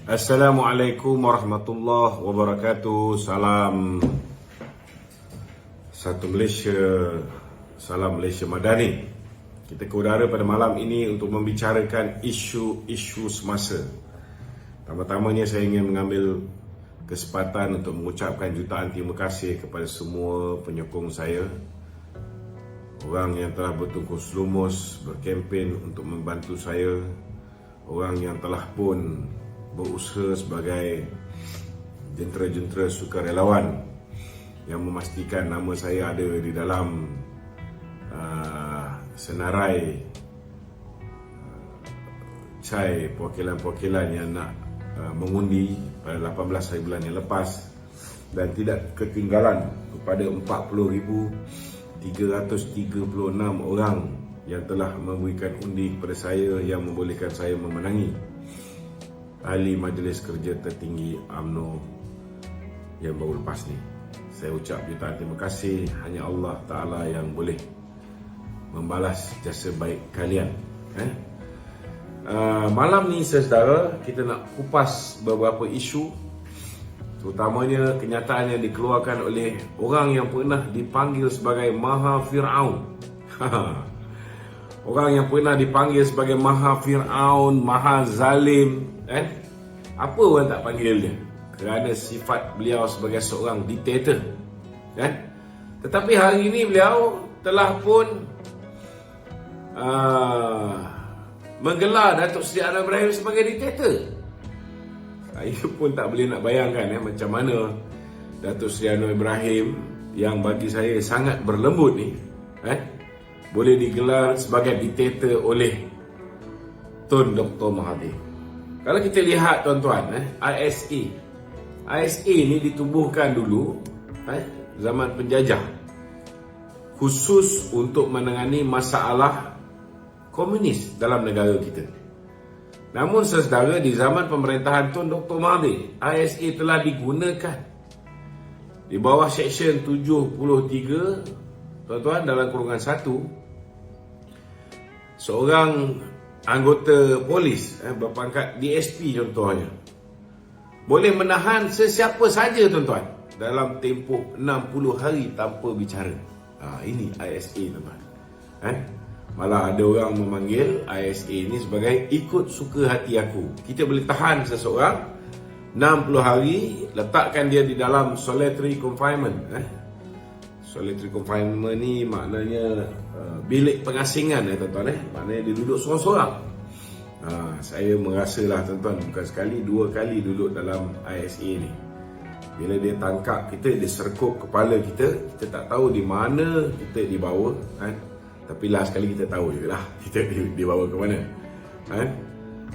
Assalamualaikum warahmatullahi wabarakatuh. Salam satu Malaysia, salam Malaysia Madani. Kita ke udara pada malam ini untuk membicarakan isu-isu semasa. Pertama-tamanya saya ingin mengambil kesempatan untuk mengucapkan jutaan terima kasih kepada semua penyokong saya, orang yang telah bertungkus lumus berkempen untuk membantu saya, orang yang telah pun berusaha sebagai jentera-jentera sukarelawan yang memastikan nama saya ada di dalam senarai cai perwakilan-perwakilan yang nak mengundi pada 18 hari bulan yang lepas, dan tidak ketinggalan kepada 40,336 orang yang telah memberikan undi kepada saya yang membolehkan saya memenangi Ahli Majlis Kerja Tertinggi UMNO yang baru lepas ni. Saya ucap jutaan terima kasih. Hanya Allah Ta'ala yang boleh membalas jasa baik kalian. Malam ni saudara, kita nak kupas beberapa isu, terutamanya kenyataan yang dikeluarkan oleh orang yang pernah dipanggil sebagai Maha Fir'aun. Orang yang pernah dipanggil sebagai Maha Fir'aun, Maha Zalim. Apa orang tak panggil dia? Kerana sifat beliau sebagai seorang diktator. Tetapi hari ini beliau telah pun menggelar Datuk Seri Anwar Ibrahim sebagai diktator. Saya pun tak boleh nak bayangkan macam mana Datuk Seri Anwar Ibrahim yang bagi saya sangat berlembut ni boleh digelar sebagai diktator oleh Tun Dr. Mahathir. Kalau kita lihat tuan-tuan, ISA ni ditubuhkan dulu zaman penjajah, khusus untuk menangani masalah komunis dalam negara kita. Namun saudara, di zaman pemerintahan Tun Dr. Mahathir, ISA telah digunakan di bawah Seksyen 73, tuan-tuan, dalam kurungan 1, seorang anggota polis berpangkat DSP contohnya boleh menahan sesiapa saja, tuan-tuan, dalam tempoh 60 hari tanpa bicara. Ini ISA, tuan-tuan. Malah ada orang memanggil ISA ini sebagai ikut suka hati aku. Kita boleh tahan seseorang 60 hari, letakkan dia di dalam solitary confinement. Solitary confinement ni maknanya bilik pengasingan, tuan-tuan. Maknanya dia duduk seorang-seorang. Saya merasalah, tuan-tuan, bukan sekali, 2 kali duduk dalam ISA ni. Bila dia tangkap kita, dia serkup kepala kita, kita tak tahu di mana kita dibawa. Tapi last sekali kita tahu je lah kita dibawa ke mana.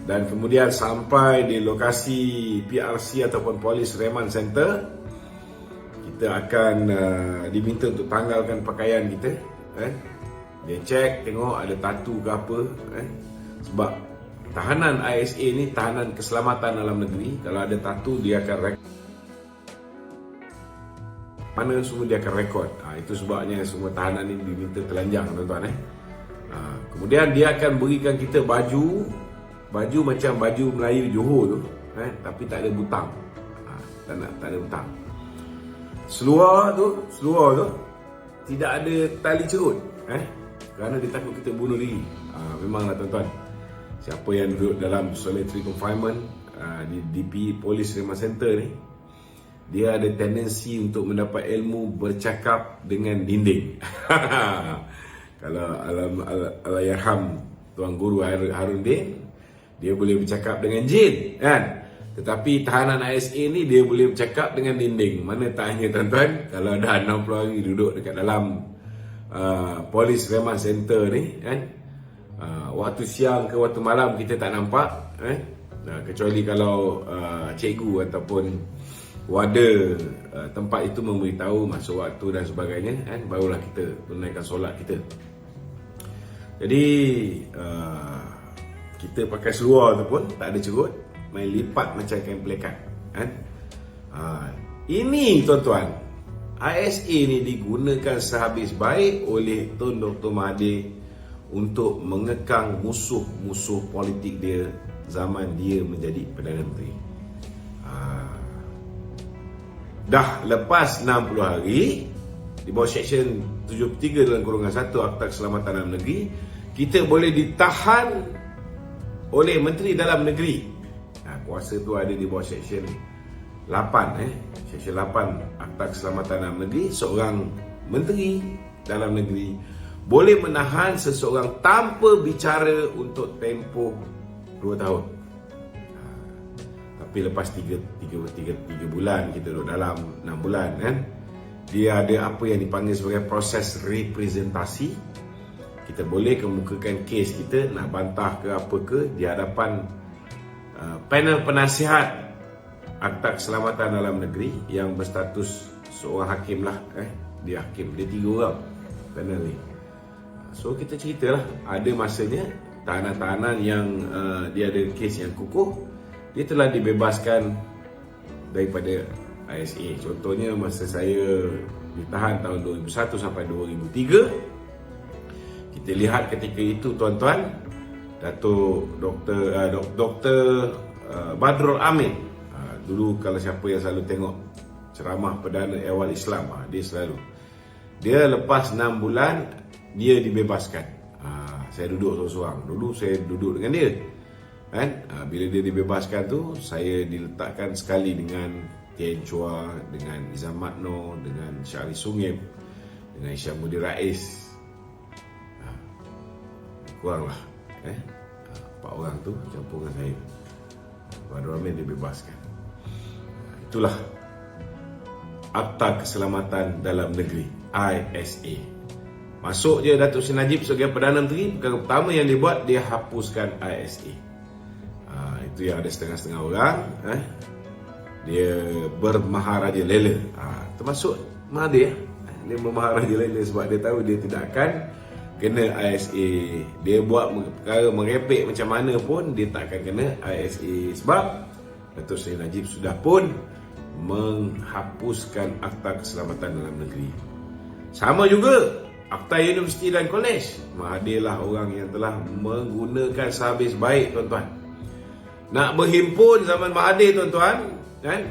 Dan kemudian sampai di lokasi PRC ataupun Police Remand Center, kita akan diminta untuk tanggalkan pakaian kita. Dia cek, tengok ada tatu ke apa. Sebab tahanan ISA ni tahanan keselamatan dalam negeri. Kalau ada tatu, dia akan rekod mana semua, dia akan rekod. Itu sebabnya semua tahanan ni diminta telanjang, tuan-tuan. Kemudian dia akan berikan kita baju macam baju Melayu Johor tu, tapi tak ada butang. Tak ada butang. Seluar tu tidak ada tali cerut, kerana dia takut kita bunuh diri. Memanglah, tuan-tuan, siapa yang duduk dalam solitary confinement di DP Police Remand Center ni, dia ada tendensi untuk mendapat ilmu bercakap dengan dinding. Kalau Allahyarham Tuan Guru Harun Din, dia boleh bercakap dengan jin, Tetapi tahanan ISA ni dia boleh bercakap dengan dinding. Mana tanya, tuan-tuan, kalau dah 60 hari duduk dekat dalam Police Remand Center ni, waktu siang ke waktu malam kita tak nampak, kecuali kalau cikgu ataupun warda tempat itu memberitahu masuk waktu dan sebagainya, barulah kita tunaikan solat kita. Jadi kita pakai seluar tu pun tak ada cerut, main lipat macam kain pelekat. Ini, tuan-tuan, ISA ni digunakan sehabis baik oleh Tun Dr. Mahathir untuk mengekang musuh-musuh politik dia zaman dia menjadi Perdana Menteri. dah lepas 60 hari di bawah Seksyen 73 dalam kurungan 1 Akta Keselamatan Dalam Negeri, kita boleh ditahan oleh Menteri Dalam Negeri. Kuasa tu ada di bawah Seksyen 8 Seksyen 8 Akta Keselamatan Dalam Negeri. Seorang Menteri Dalam Negeri boleh menahan seseorang tanpa bicara untuk tempoh 2 tahun. Tapi lepas 3 bulan, kita duduk dalam 6 bulan kan, dia ada apa yang dipanggil sebagai proses representasi. Kita boleh kemukakan kes kita, nak bantah ke apa ke, di hadapan panel penasihat Akta Keselamatan Dalam Negeri yang berstatus seorang hakim lah. Dia hakim, dia 3 orang panel ni. So kita ceritalah, ada masanya tahanan-tahanan yang dia ada kes yang kukuh, dia telah dibebaskan daripada ISA. Contohnya masa saya ditahan tahun 2001 sampai 2003, kita lihat ketika itu tuan-tuan, Datuk Dr. Badrul Amin, dulu kalau siapa yang selalu tengok ceramah Perdana Ehwal Islam, dia lepas 6 bulan dia dibebaskan. Saya duduk seorang-seorang. Dulu saya duduk dengan dia kan. Bila dia dibebaskan tu, saya diletakkan sekali dengan Tien Chua, dengan Izam Matno, dengan Syahri Sungim, dengan Isyamuddin Rais. Kuranglah 4 orang tu campur dengan saya. Badrul Amin dibebaskan. Itulah Akta Keselamatan Dalam Negeri, ISA. Masuk je Datuk Seri Najib sebagai Perdana Menteri, perkara pertama yang dia buat, dia hapuskan ISA. Itu yang ada setengah-setengah orang dia bermaharaja lela, termasuk Mahathir. Dia bermaharaja lela sebab dia tahu dia tidak akan kena ISA. Dia buat perkara merepek macam mana pun, dia tak akan kena ISA sebab Datuk Seri Najib sudah pun menghapuskan Akta Keselamatan Dalam Negeri. Sama juga Akta Universiti dan Kolej. Mahathir lah orang yang telah menggunakan sehabis baik, tuan-tuan. Nak berhimpun zaman Mahathir, tuan-tuan, kan,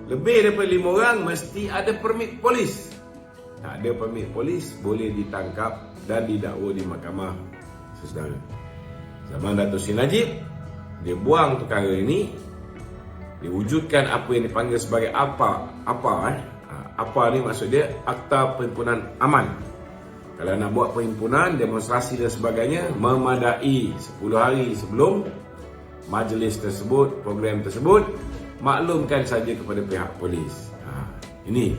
lebih daripada 5 orang mesti ada permit polis. Tak ada permit polis, boleh ditangkap dan didakwa di mahkamah sesedara. Zaman Datuk Seri Najib, dia buang perkara ini, dia wujudkan apa yang dipanggil sebagai apa ni maksud dia Akta Perhimpunan Aman. Kalau nak buat perhimpunan, demonstrasi dan sebagainya, memadai 10 hari sebelum majlis tersebut, program tersebut, maklumkan saja kepada pihak polis. Ini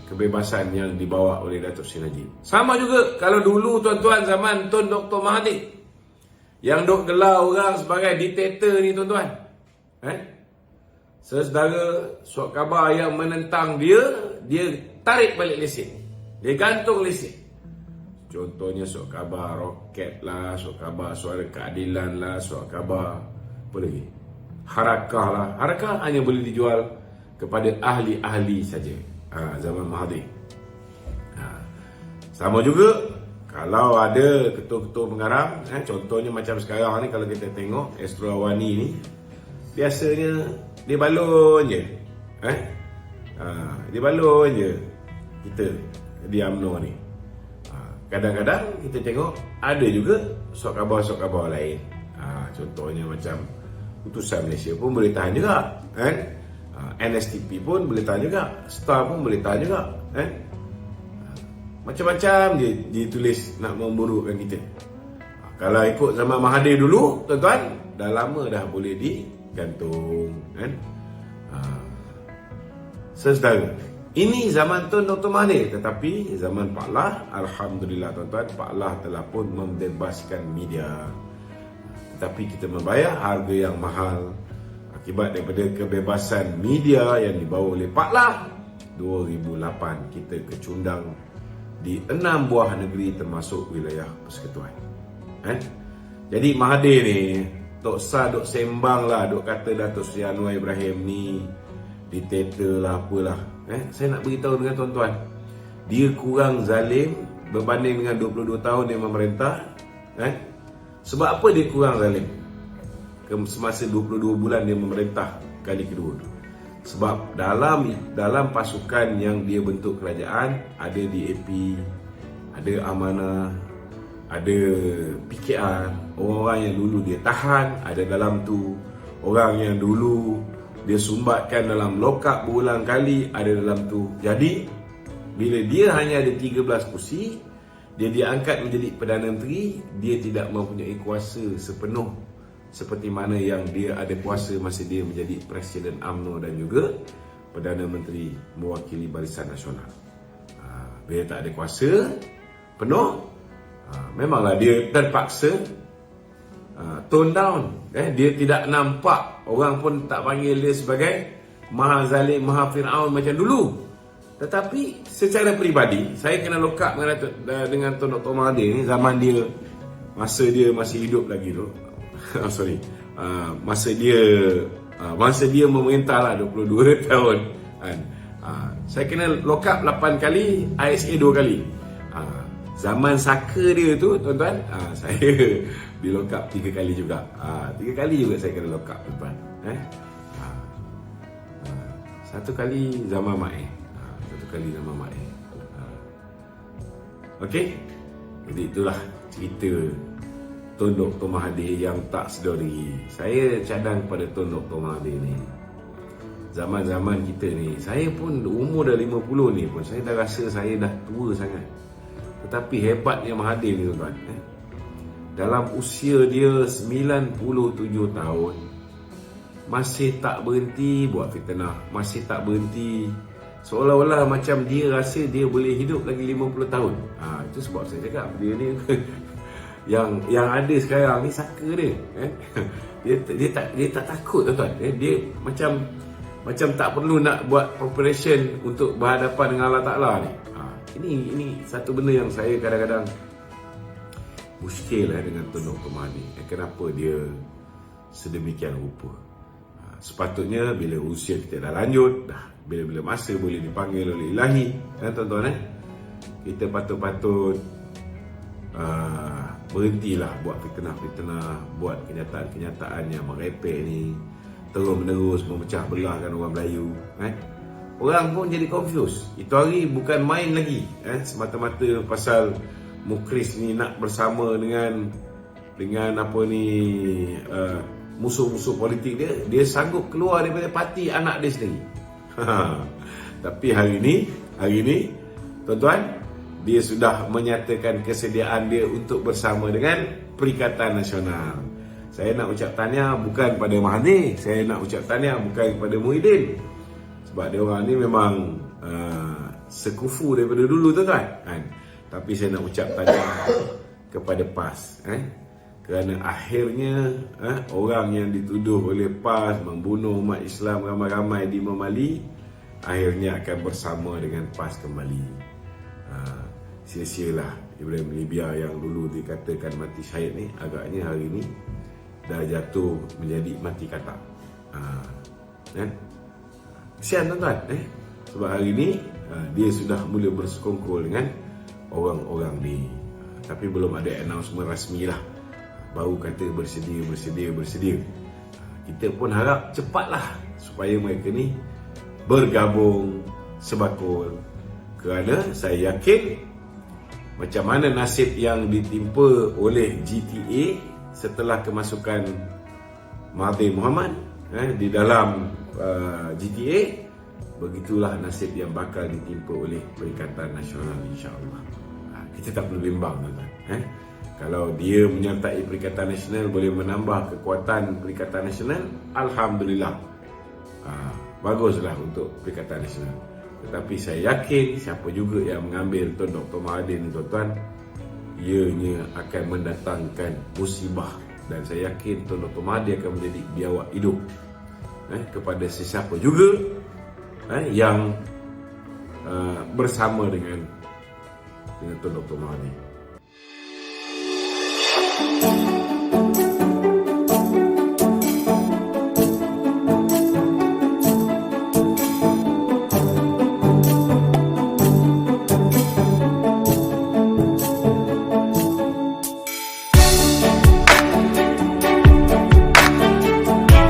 kebebasan yang dibawa oleh Datuk Seri Najib. Sama juga kalau dulu, tuan-tuan, zaman Tun Dr. Mahathir, yang dok gelar orang sebagai diktator ni, tuan-tuan, sesedara surat khabar yang menentang dia tarik balik lesen, dia gantung lesen. Contohnya surat khabar roket lah, surat khabar suara keadilan lah, surat khabar apa lagi, Harakah lah. Harakah hanya boleh dijual kepada ahli-ahli saja zaman Mahathir. Sama juga kalau ada ketua-ketua pengarang, contohnya macam sekarang ni, kalau kita tengok Astro Awani ni, biasanya dia balon je, dia balon je kita di UMNO ni. Kadang-kadang kita tengok ada juga surat khabar lain. Contohnya macam Utusan Malaysia pun boleh tahan juga, kan? NSTP pun boleh tahan juga, STAR pun boleh tahan juga, kan? Macam-macam dia ditulis nak memburukkan kita. Kalau ikut zaman Mahathir dulu, tuan-tuan, dah lama dah boleh digantung, kan? Sesedara. Ini zaman Tun Dr. Mahathir. Tetapi zaman Pak Lah, alhamdulillah, tuan-tuan, Pak Lah telah pun membebaskan media. Tetapi kita membayar harga yang mahal akibat daripada kebebasan media yang dibawa oleh Pak Lah. 2008 kita kecundang di 6 buah negeri termasuk wilayah persekutuan. Jadi Mahathir ni tok sah dok sembang lah, dok kata Datuk Seri Anwar Ibrahim ni diktator lah, apalah. Saya nak beritahu dengan tuan-tuan, dia kurang zalim berbanding dengan 22 tahun dia memerintah. Sebab apa dia kurang zalim semasa 22 bulan dia memerintah kali kedua? Sebab dalam pasukan yang dia bentuk kerajaan, ada DAP, ada Amanah, ada PKR, orang-orang yang dulu dia tahan ada dalam tu, orang yang dulu dia sumbatkan dalam lokap berulang kali ada dalam tu. Jadi bila dia hanya ada 13 kursi, dia diangkat menjadi Perdana Menteri, dia tidak mempunyai kuasa sepenuh seperti mana yang dia ada kuasa masa dia menjadi Presiden UMNO dan juga Perdana Menteri mewakili Barisan Nasional. Bila tak ada kuasa penuh, memanglah dia terpaksa tone down. Dia tidak nampak, orang pun tak panggil dia sebagai Maha Zalim, Maha Fir'aun macam dulu. Tetapi secara peribadi, saya kena lock up dengan Tun Dr. Mahathir ni zaman dia, masa dia masih hidup lagi tu. Masa dia memerintah lah 22 tahun kan. Saya kena lock up 8 kali, ISA 2 kali. Zaman saka dia tu tuan-tuan, saya di lock up 3 kali juga. 3 kali juga saya kena lock up tuan-tuan. Satu kali zaman Mae. Satu kali zaman Mae. Okey. Jadi itulah cerita Tun Dr. Mahathir yang tak sedari. Saya cadang pada Tun Dr. Mahathir ni, zaman-zaman kita ni, saya pun umur dah 50 ni pun, saya dah rasa saya dah tua sangat. Tetapi hebatnya Mahathir ni tuan-tuan, dalam usia dia 97 tahun, masih tak berhenti buat fitnah, masih tak berhenti, seolah-olah macam dia rasa dia boleh hidup lagi 50 tahun. Itu sebab saya cakap dia ni yang ada sekarang ni saka dia. Dia tak takut tuan-tuan. Dia macam tak perlu nak buat preparation untuk berhadapan dengan Allah Ta'ala ni. Ini satu benda yang saya kadang-kadang muskil dengan Tun Dr. Mahathir. Kenapa dia sedemikian rupa? Sepatutnya bila usia kita dah lanjut, bila masa boleh dipanggil oleh Ilahi, tuan-tuan, kita patut-patut berhentilah buat fitnah-fitnah, buat kenyataan-kenyataan yang merepek ni, terus-menerus memecah belahkan orang Melayu. Orang pun jadi confused. Itu hari bukan main lagi, semata-mata pasal Mukris ni nak bersama dengan apa ni, musuh-musuh politik dia sanggup keluar daripada parti anak dia sendiri. Tapi hari ni tuan-tuan, dia sudah menyatakan kesediaan dia untuk bersama dengan Perikatan Nasional. Saya nak ucap tahniah bukan pada Mahathir, saya nak ucap tahniah bukan kepada Muhyiddin, sebab dia orang ni memang sekufu daripada dulu tuan-tuan, kan? Tapi saya nak ucap tahniah kepada PAS, kerana akhirnya orang yang dituduh oleh PAS membunuh umat Islam ramai-ramai di Memali akhirnya akan bersama dengan PAS kembali. Sia-sialah Ibrahim Libya yang dulu dikatakan mati syahid ni, agaknya hari ni dah jatuh menjadi mati katak. Kesian tuan-tuan, sebab hari ni dia sudah mula bersekongkol dengan orang-orang ni. Tapi belum ada announcement rasmi lah, baru kata bersedia. Kita pun harap cepatlah supaya mereka ni bergabung sebakul, kerana saya yakin macam mana nasib yang ditimpa oleh GTA setelah kemasukan Mahathir Mohamad di dalam GTA, begitulah nasib yang bakal ditimpa oleh Perikatan Nasional, insya-Allah. Kita tak perlu bimbang tuan-tuan. Kalau dia menyertai Perikatan Nasional boleh menambah kekuatan Perikatan Nasional, alhamdulillah. Baguslah untuk Perikatan Nasional. Tetapi saya yakin siapa juga yang mengambil Tun Dr. Mahathir ni tuan-tuan, ianya akan mendatangkan musibah. Dan saya yakin Tun Dr. Mahathir akan menjadi biawak hidup kepada sesiapa juga yang bersama dengan Tun Dr. Mahathir.